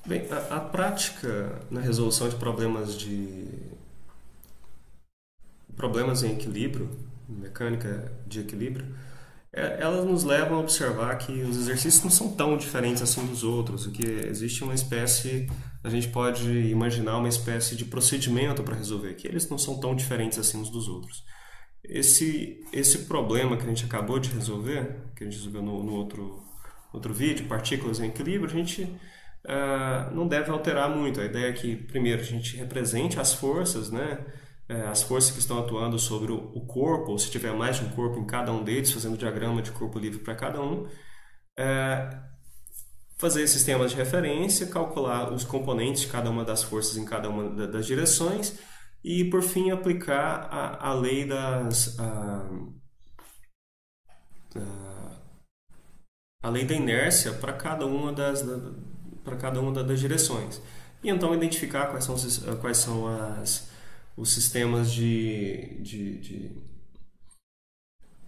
Bem, a prática na resolução de problemas em equilíbrio, mecânica de equilíbrio, elas nos levam a observar que os exercícios não são tão diferentes assim dos outros, o que existe uma espécie, a gente pode imaginar uma espécie de procedimento para resolver, que eles não são tão diferentes assim uns dos outros. Esse problema que a gente acabou de resolver, que a gente resolveu no outro vídeo, partículas em equilíbrio, a gente não deve alterar muito. A ideia é que, primeiro, a gente represente as forças, né? As forças que estão atuando sobre o corpo, ou se tiver mais de um corpo em cada um deles, fazendo diagrama de corpo livre para cada um. Fazer sistemas de referência, calcular os componentes de cada uma das forças em cada uma das direções e, por fim, aplicar a lei a lei da inércia para cada uma das direções. E então identificar quais são os sistemas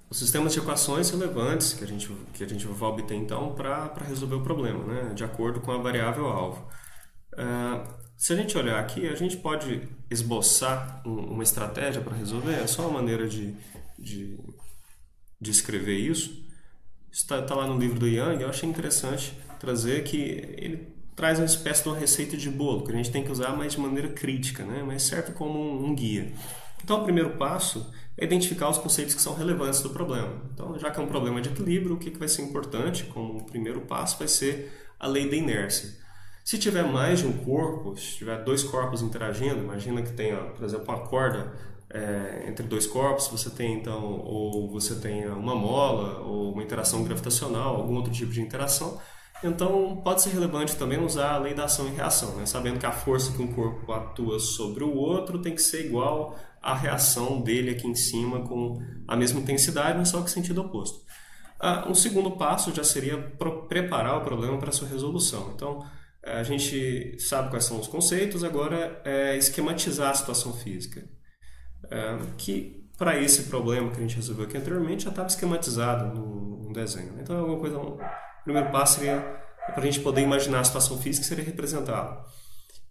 os sistemas de equações relevantes que a gente vai obter então para resolver o problema, né, de acordo com a variável alvo. Se a gente olhar aqui, a gente pode esboçar uma estratégia para resolver, é só uma maneira de, de escrever isso. Está lá no livro do Yang. Eu achei interessante trazer que ele traz uma espécie de uma receita de bolo, que a gente tem que usar mais de maneira crítica, né? Mas serve como um guia. Então, o primeiro passo é identificar os conceitos que são relevantes do problema. Então, já que é um problema de equilíbrio, o que vai ser importante como primeiro passo vai ser a lei da inércia. Se tiver mais de um corpo, se tiver dois corpos interagindo, imagina que tenha, por exemplo, uma corda entre dois corpos, você tem então, ou você tem uma mola, ou uma interação gravitacional, algum outro tipo de interação. Então, pode ser relevante também usar a lei da ação e reação, né? Sabendo que a força que um corpo atua sobre o outro tem que ser igual à reação dele aqui em cima com a mesma intensidade, mas só que sentido oposto. Um segundo passo já seria preparar o problema para a sua resolução. Então, a gente sabe quais são os conceitos, agora é esquematizar a situação física. Que para esse problema que a gente resolveu aqui anteriormente já estava esquematizado no desenho. Então, alguma coisa, o primeiro passo seria para a gente poder imaginar a situação física, seria representá-la.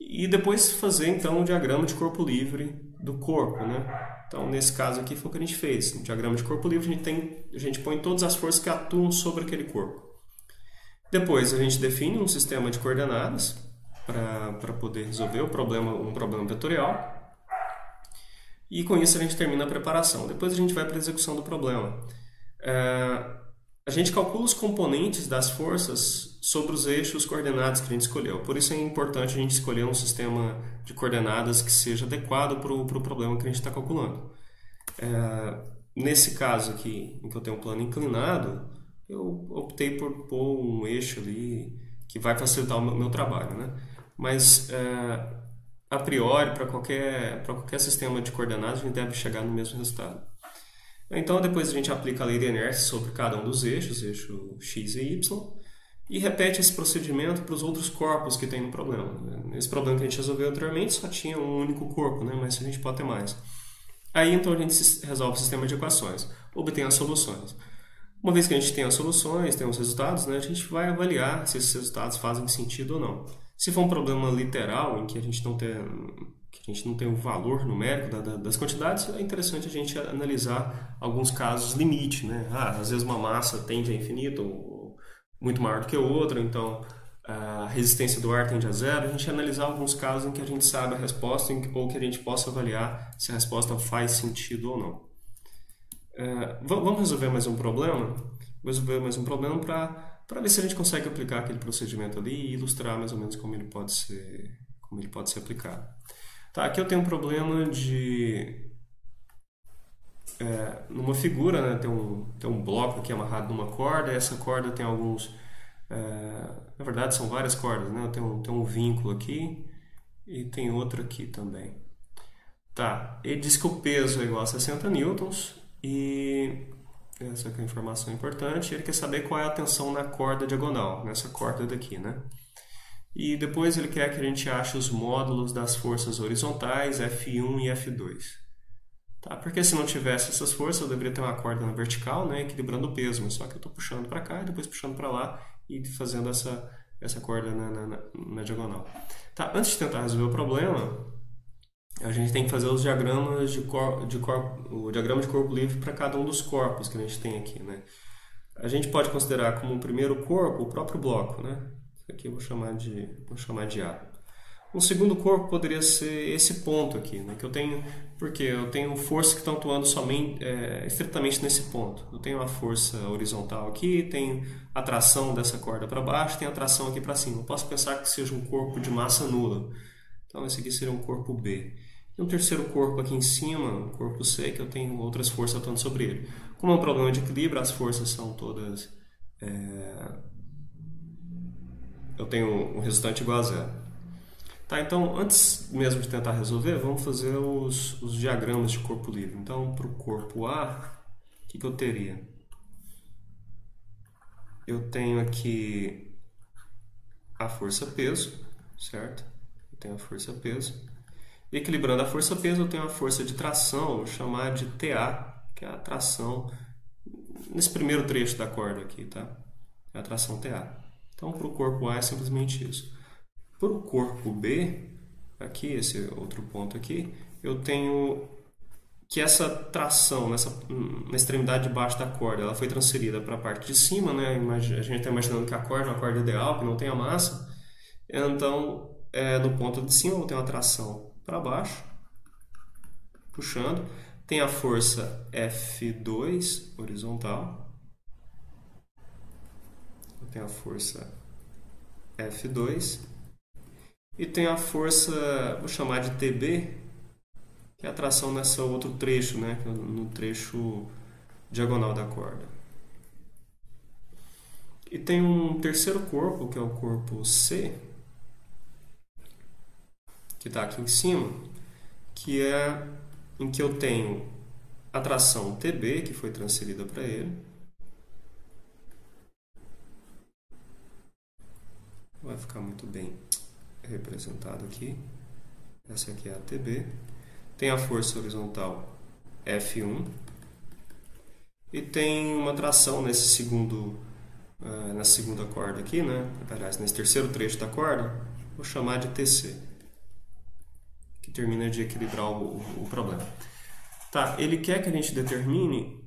E depois fazer então um diagrama de corpo livre do corpo, né? Então, nesse caso aqui foi o que a gente fez. No diagrama de corpo livre a gente põe todas as forças que atuam sobre aquele corpo. Depois a gente define um sistema de coordenadas para poder resolver um problema vetorial. E com isso a gente termina a preparação. Depois a gente vai para a execução do problema. A gente calcula os componentes das forças sobre os eixos coordenados que a gente escolheu. Por isso é importante a gente escolher um sistema de coordenadas que seja adequado para o problema que a gente está calculando. Nesse caso aqui, em que eu tenho um plano inclinado, eu optei por pôr um eixo ali que vai facilitar o meu trabalho, né? Mas a priori, para qualquer sistema de coordenadas, a gente deve chegar no mesmo resultado. Então, depois a gente aplica a lei de inércia sobre cada um dos eixos, eixo x e y, e repete esse procedimento para os outros corpos que tem no problema. Nesse problema que a gente resolveu anteriormente, só tinha um único corpo, né? Mas a gente pode ter mais. Aí, então, a gente resolve o sistema de equações, obtém as soluções. Uma vez que a gente tem as soluções, tem os resultados, né, a gente vai avaliar se esses resultados fazem sentido ou não. Se for um problema literal, em que a gente não tem o valor numérico das quantidades, é interessante a gente analisar alguns casos limite, né? Às vezes uma massa tende a infinito, ou muito maior do que outra, então a resistência do ar tende a zero. A gente analisar alguns casos em que a gente sabe a resposta ou que a gente possa avaliar se a resposta faz sentido ou não. Vamos resolver mais um problema? Vou resolver mais um problema para ver se a gente consegue aplicar aquele procedimento ali e ilustrar mais ou menos como ele pode ser aplicado. Tá, aqui eu tenho um problema numa figura, né, tem um bloco aqui amarrado numa corda, e essa corda tem alguns... na verdade são várias cordas, né? Tem um vínculo aqui e tem outro aqui também. Tá, ele diz que o peso é igual a 60 newtons e essa aqui é a informação importante. Ele quer saber qual é a tensão na corda diagonal, nessa corda daqui, né? E depois ele quer que a gente ache os módulos das forças horizontais F1 e F2. Tá? Porque se não tivesse essas forças, eu deveria ter uma corda na vertical, né, equilibrando o peso, mas só que eu estou puxando para cá e depois puxando para lá e fazendo essa corda na diagonal. Tá, antes de tentar resolver o problema, a gente tem que fazer os diagramas o diagrama de corpo livre para cada um dos corpos que a gente tem aqui, né? A gente pode considerar como o primeiro corpo o próprio bloco, né? Isso aqui eu vou chamar de A. Um segundo corpo poderia ser esse ponto aqui, né? Que eu tenho, porque eu tenho forças que estão atuando somente, estritamente nesse ponto. Eu tenho a força horizontal aqui, tenho a tração dessa corda para baixo, tenho a tração aqui para cima. Eu posso pensar que seja um corpo de massa nula. Então esse aqui seria um corpo B. E um terceiro corpo aqui em cima, um corpo C, que eu tenho outras forças atuando sobre ele. Como é um problema de equilíbrio, as forças são todas... eu tenho um resultante igual a zero. Tá, então, antes mesmo de tentar resolver, vamos fazer os diagramas de corpo livre. Então, para o corpo A, o que eu teria? Eu tenho aqui a força-peso, certo? Eu tenho a força-peso. Equilibrando a força-peso, eu tenho a força de tração, vou chamar de TA, que é a tração nesse primeiro trecho da corda aqui, tá? É a tração TA. Então, para o corpo A é simplesmente isso. Para o corpo B, aqui, esse outro ponto aqui, eu tenho que essa tração na extremidade de baixo da corda, ela foi transferida para a parte de cima, né? A gente está imaginando que a corda é uma corda ideal, que não tem a massa. Então, no ponto de cima, eu vou ter uma tração para baixo, puxando. Tem a força F2 horizontal. Eu tenho a força F2. E tem a força, vou chamar de TB, que é a tração nesse outro trecho, né? No trecho diagonal da corda. E tem um terceiro corpo, que é o corpo C, que está aqui em cima, que é em que eu tenho a tração TB, que foi transferida para ele. Vai ficar muito bem representado aqui. Essa aqui é a TB. Tem a força horizontal F1. E tem uma tração na segunda corda aqui, né? Aliás, nesse terceiro trecho da corda, vou chamar de TC, que termina de equilibrar o problema. Tá, ele quer que a gente determine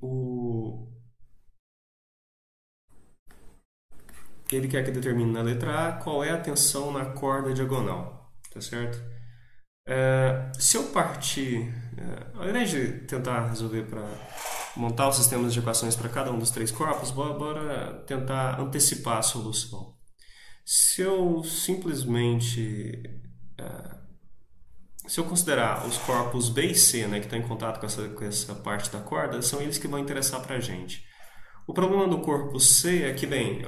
Ele quer que determine na letra A qual é a tensão na corda diagonal, tá certo? Se eu partir, ao invés de tentar resolver para montar os sistemas de equações para cada um dos três corpos, bora tentar antecipar a solução. Se eu simplesmente... se eu considerar os corpos B e C, né, que estão em contato com essa parte da corda, são eles que vão interessar para a gente. O problema do corpo C é que, bem,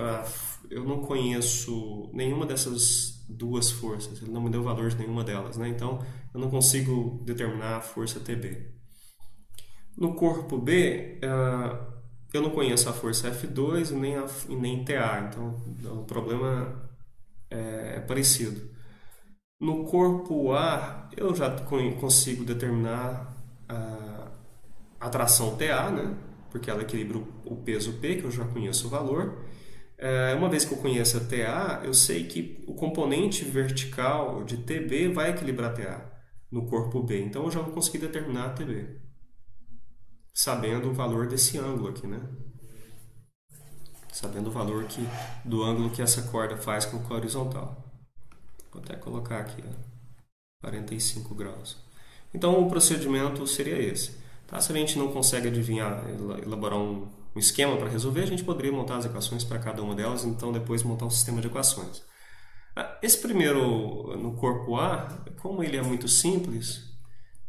eu não conheço nenhuma dessas duas forças, ele não me deu valor de nenhuma delas, né? Então eu não consigo determinar a força TB. No corpo B, eu não conheço a força F2 e nem TA, então o problema é parecido. No corpo A, eu já consigo determinar a tração TA, né? Porque ela equilibra o peso P, que eu já conheço o valor. Uma vez que eu conheço a TA, eu sei que o componente vertical de TB vai equilibrar a TA no corpo B. Então eu já vou conseguir determinar a TB, sabendo o valor desse ângulo aqui, né? Sabendo o valor do ângulo que essa corda faz com a horizontal. Vou até colocar aqui, 45 graus. Então o procedimento seria esse. Tá? Se a gente não consegue adivinhar, elaborar um esquema para resolver, a gente poderia montar as equações para cada uma delas, então depois montar um sistema de equações. Esse primeiro, no corpo A, como ele é muito simples,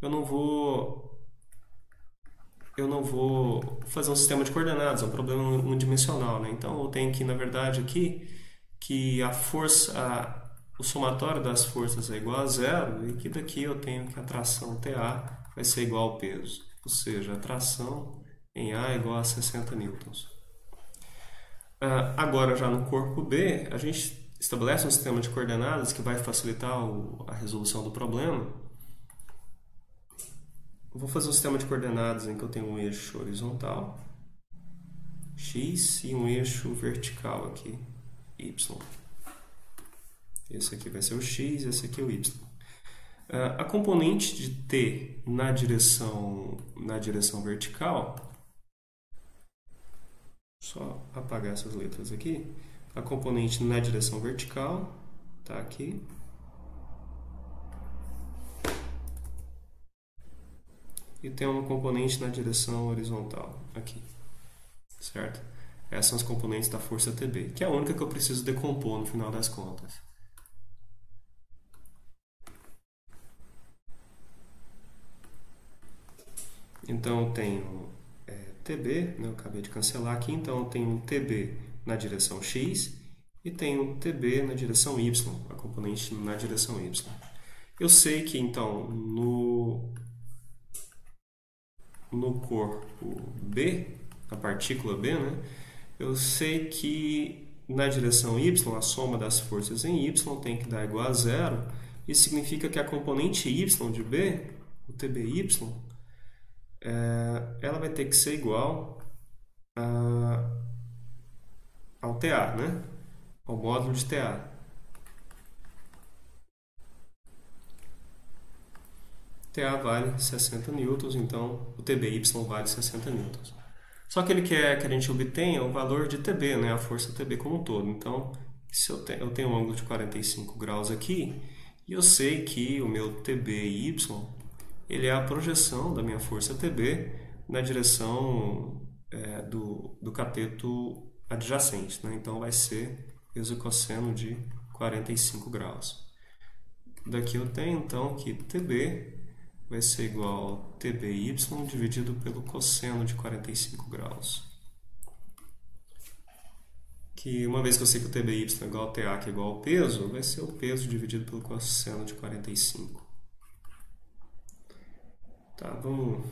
eu não vou fazer um sistema de coordenadas, é um problema unidimensional, né? Então eu tenho que, na verdade, aqui, que o somatório das forças é igual a zero, e que daqui eu tenho que a tração TA vai ser igual ao peso. Ou seja, a tração em A é igual a 60 newtons. Agora, já no corpo B, a gente estabelece um sistema de coordenadas que vai facilitar a resolução do problema. Eu vou fazer um sistema de coordenadas em que eu tenho um eixo horizontal, x, e um eixo vertical aqui, y. Esse aqui vai ser o x, esse aqui é o y. A componente de t na direção vertical, só apagar essas letras aqui, a componente na direção vertical está aqui. E tem uma componente na direção horizontal aqui, certo? Essas são as componentes da força TB, que é a única que eu preciso decompor no final das contas. Então, eu tenho TB, né, eu acabei de cancelar aqui, então eu tenho um TB na direção X e tenho um TB na direção Y, a componente na direção Y. Eu sei que, então, no corpo B, a partícula B, né, eu sei que na direção Y, a soma das forças em Y tem que dar igual a zero. Isso significa que a componente Y de B, o TBY, ela vai ter que ser igual ao TA, né? Ao módulo de TA. TA vale 60 newtons, então o TBY vale 60 newtons. Só que ele quer que a gente obtenha o valor de TB, né? A força TB como um todo. Então, se eu tenho um ângulo de 45 graus aqui, e eu sei que o meu TBY ele é a projeção da minha força TB na direção do cateto adjacente, né? Então vai ser exocosseno de 45 graus. Daqui eu tenho então que TB vai ser igual a TBY dividido pelo cosseno de 45 graus. Que uma vez que eu sei que o TBY é igual ao TA, que é igual ao peso, vai ser o peso dividido pelo cosseno de 45. Tá, vamos...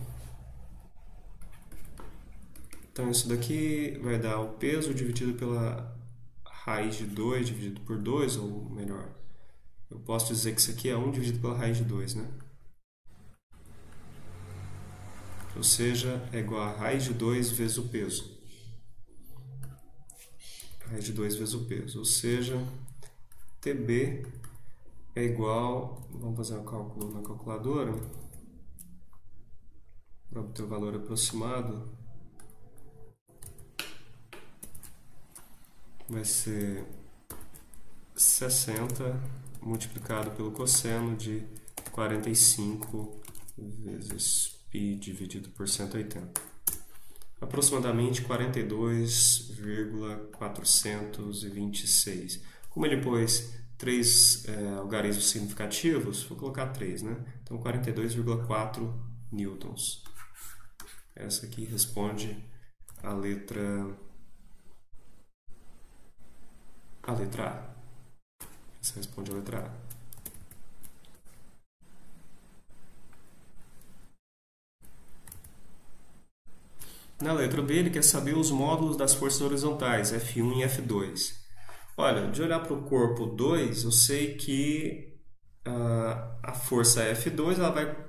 Então isso daqui vai dar o peso dividido pela raiz de 2 dividido por 2, ou melhor, eu posso dizer que isso aqui é 1 dividido pela raiz de 2, né? Ou seja, é igual a raiz de 2 vezes o peso. Raiz de 2 vezes o peso. Ou seja, TB é igual... Vamos fazer um cálculo na calculadora. Para obter o valor aproximado. Vai ser 60 multiplicado pelo cosseno de 45 vezes π dividido por 180. Aproximadamente 42,426. Como ele pôs 3 algarismos significativos, vou colocar 3, né? Então 42,4 newtons. Essa aqui responde a letra A. Essa responde a letra A. Na letra B, ele quer saber os módulos das forças horizontais, F1 e F2. Olha, de olhar para o corpo 2, eu sei que a força F2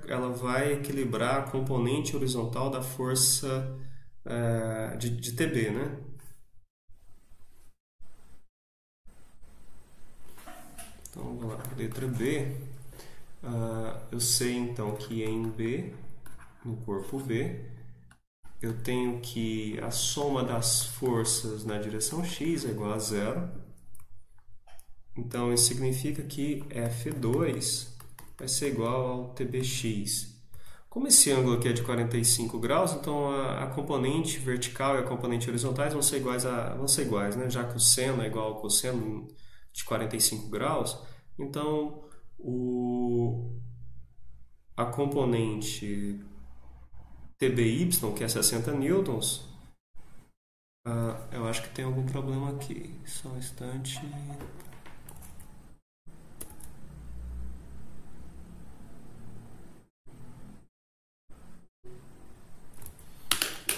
ela vai equilibrar a componente horizontal da força de TB, né? Então, vamos lá, letra B. Eu sei, então, que em B, no corpo B, eu tenho que a soma das forças na direção x é igual a zero. Então, isso significa que F2 vai ser igual ao TBx. Como esse ângulo aqui é de 45 graus, então a componente vertical e a componente horizontais vão ser iguais, né? Já que o seno é igual ao cosseno de 45 graus, então a componente TBY, que é 60 newtons, eu acho que tem algum problema aqui. Só um instante.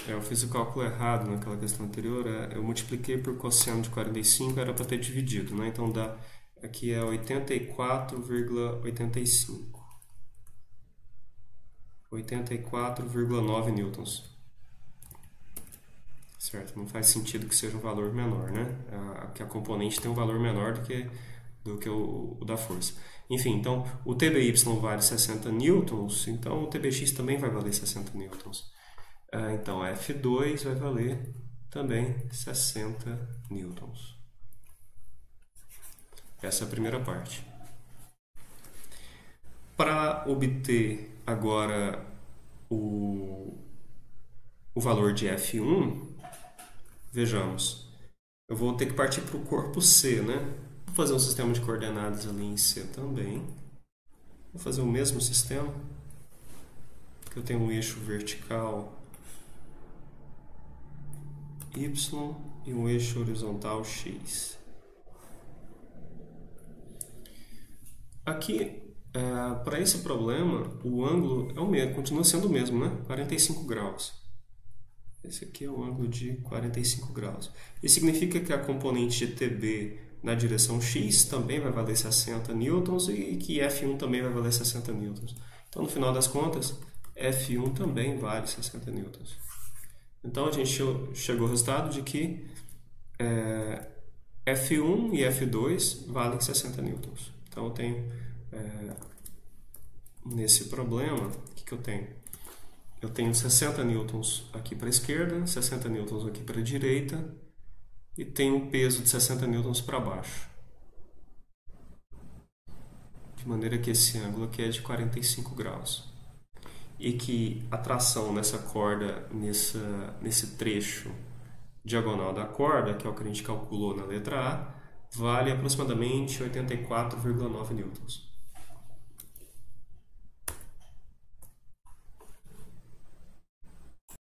Eu fiz o cálculo errado naquela questão anterior. Eu multipliquei por cosseno de 45, era para ter dividido, né? Então dá, aqui é 84,85. 84,9 newtons. Certo? Não faz sentido que seja um valor menor, né? Que a componente tem um valor menor do que do que o da força. Enfim, então o TBY vale 60 newtons, então o TBX também vai valer 60 newtons. Então F2 vai valer também 60 newtons. Essa é a primeira parte. Para obter agora o valor de F1, vejamos, eu vou ter que partir para o corpo C, né? Vou fazer um sistema de coordenadas ali em C também. Vou fazer o mesmo sistema, que eu tenho um eixo vertical Y e um eixo horizontal X. Aqui, para esse problema, o ângulo é o mesmo, continua sendo o mesmo, né? 45 graus. Esse aqui é o ângulo de 45 graus. Isso significa que a componente de TB na direção X também vai valer 60 newtons e que F1 também vai valer 60 newtons. Então, no final das contas, F1 também vale 60 newtons. Então, a gente chegou ao resultado de que F1 e F2 valem 60 newtons. Então, eu tenho, nesse problema, o que eu tenho? Eu tenho 60 newtons aqui para a esquerda, 60 newtons aqui para a direita e tenho um peso de 60 newtons para baixo. De maneira que esse ângulo aqui é de 45 graus. E que a tração nessa corda, nesse trecho diagonal da corda, que é o que a gente calculou na letra A, vale aproximadamente 84,9 newtons.